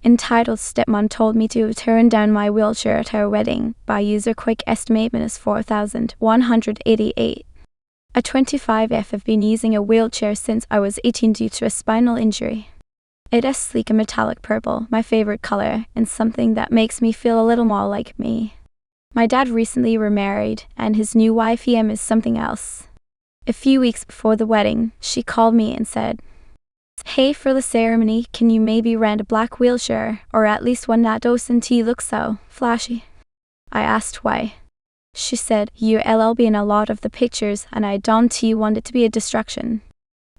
Entitled Stepmom told me to turn down my wheelchair at her wedding by user quick estimate minus 4,188. At 25F, I've been using a wheelchair since I was 18 due to a spinal injury. It is sleek and metallic purple, my favorite color, and something that makes me feel a little more like me. My dad recently remarried, and his new wife EM is something else. A few weeks before the wedding, she called me and said, "Hey, for the ceremony, can you maybe rent a black wheelchair, or at least one that doesn't look so flashy?" I asked why. She said, "You'll be in a lot of the pictures, and I don't want it to be a distraction."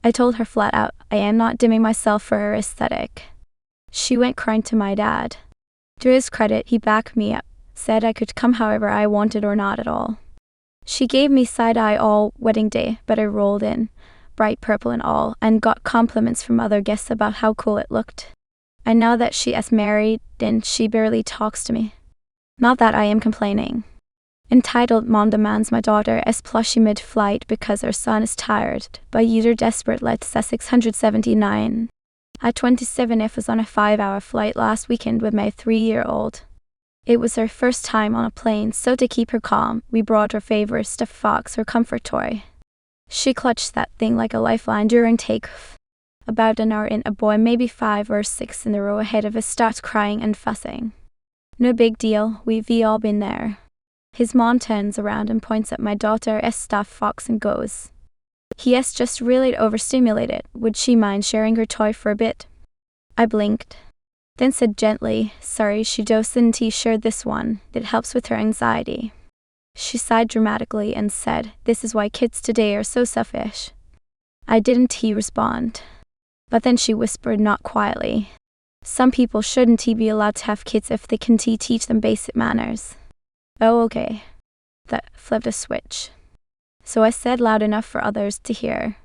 I told her flat out, I am not dimming myself for her aesthetic. She went crying to my dad. To his credit, he backed me up, said I could come however I wanted or not at all. She gave me side-eye all wedding day, but I rolled in, bright purple and all, and got compliments from other guests about how cool it looked. I know that she is married, and she barely talks to me. Not that I am complaining. Entitled Mom demands my daughter as plushie mid-flight because her son is tired, by user desperate let's 679. At 27F was on a 5-hour flight last weekend with my 3-year-old. It was her first time on a plane, so to keep her calm, we brought her favorite stuffed fox, her comfort toy. She clutched that thing like a lifeline during takeoff. About an hour in, a boy, maybe 5 or 6 in the row ahead of us, starts crying and fussing. No big deal, we've all been there. His mom turns around and points at my daughter's stuffed fox and goes, "He is just really overstimulated. Would she mind sharing her toy for a bit?" I blinked, then said gently, "Sorry, she doesn't share this one. It helps with her anxiety." She sighed dramatically and said, "This is why kids today are so selfish." I didn't respond. But then she whispered, not quietly, "Some people shouldn't be allowed to have kids if they can teach them basic manners." Oh, okay. That flipped a switch. So I said loud enough for others to hear,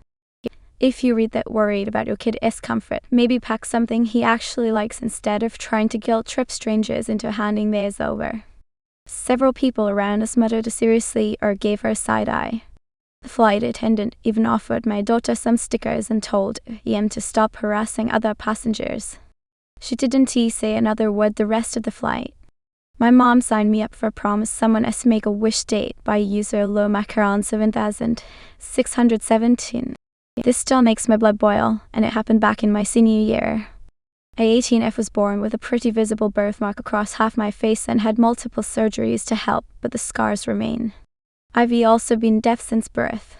"If you read that worried about your kid's comfort, maybe pack something he actually likes instead of trying to guilt trip strangers into handing theirs over." Several people around us muttered seriously or gave her a side eye. The flight attendant even offered my daughter some stickers and told EM to stop harassing other passengers. She didn't say another word the rest of the flight. My mom signed me up for a promise someone as make a wish date by user low macaron 7617. This still makes my blood boil, and it happened back in my senior year. At 18F was born with a pretty visible birthmark across half my face and had multiple surgeries to help, but the scars remain. I've also been deaf since birth.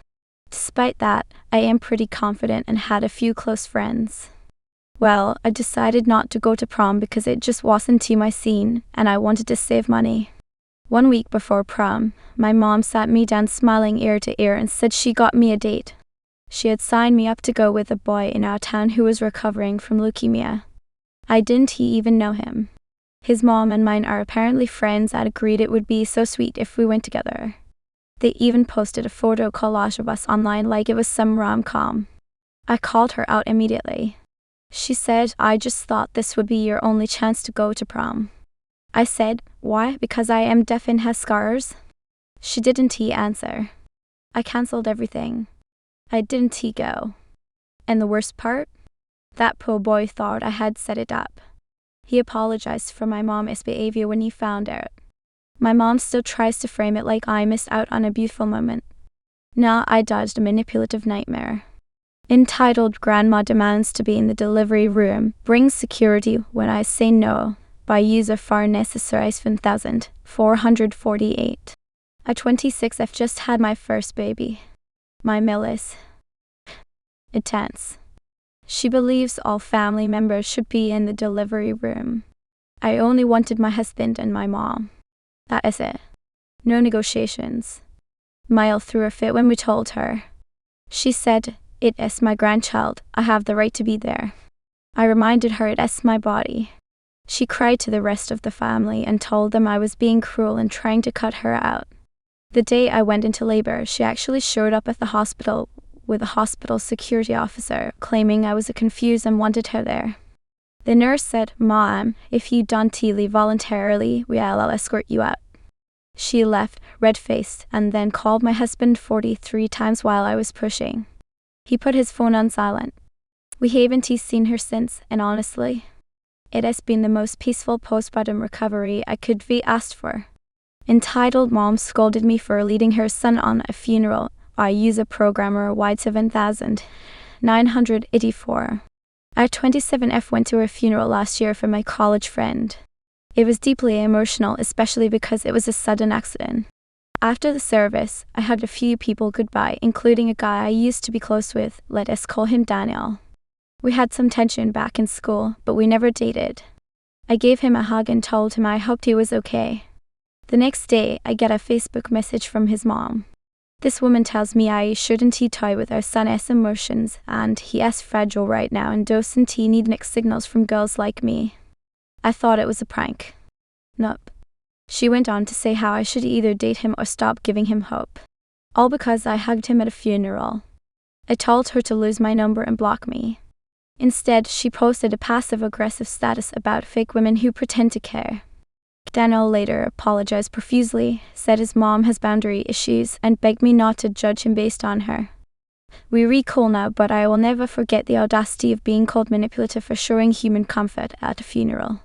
Despite that, I am pretty confident and had a few close friends. Well, I decided not to go to prom because it just wasn't my scene, and I wanted to save money. 1 week before prom, my mom sat me down smiling ear to ear and said she got me a date. She had signed me up to go with a boy in our town who was recovering from leukemia. I didn't even know him. His mom and mine are apparently friends and agreed it would be so sweet if we went together. They even posted a photo collage of us online like it was some rom-com. I called her out immediately. She said, "I just thought this would be your only chance to go to prom." I said, "Why? Because I am deaf and have scars?" She didn't answer. I cancelled everything. I didn't go. And the worst part? That poor boy thought I had set it up. He apologized for my mom's behavior when he found out. My mom still tries to frame it like I missed out on a beautiful moment. Now I dodged a manipulative nightmare. Entitled Grandma demands to be in the delivery room, brings security when I say no, by user far necessary 7,448. At 26, I've just had my first baby. My mill is intense. She believes all family members should be in the delivery room. I only wanted my husband and my mom. That is it. No negotiations. Mile threw a fit when we told her. She said, "It is my grandchild. I have the right to be there." I reminded her it is my body. She cried to the rest of the family and told them I was being cruel and trying to cut her out. The day I went into labor, she actually showed up at the hospital with a hospital security officer, claiming I was confused and wanted her there. The nurse said, "Mom, if you don't leave voluntarily, I'll escort you out." She left, red-faced, and then called my husband 43 times while I was pushing. He put his phone on silent. We haven't seen her since, and honestly, It has been the most peaceful postpartum recovery I could be asked for. Entitled Mom scolded me for leading her son on a funeral. I use a programmer Y7984. Our 27F went to a funeral last year for my college friend. It was deeply emotional, especially because it was a sudden accident. After the service, I hugged a few people goodbye, including a guy I used to be close with. Let us call him Daniel. We had some tension back in school, but we never dated. I gave him a hug and told him I hoped he was okay. The next day, I get a Facebook message from his mom. This woman tells me I shouldn't toy with our son's emotions, and he is fragile right now and doesn't need mixed signals from girls like me. I thought it was a prank. Nope. She went on to say how I should either date him or stop giving him hope. All because I hugged him at a funeral. I told her to lose my number and block me. Instead, she posted a passive-aggressive status about fake women who pretend to care. Daniel later apologized profusely, said his mom has boundary issues, and begged me not to judge him based on her. We're really cool now, but I will never forget the audacity of being called manipulative for showing human comfort at a funeral.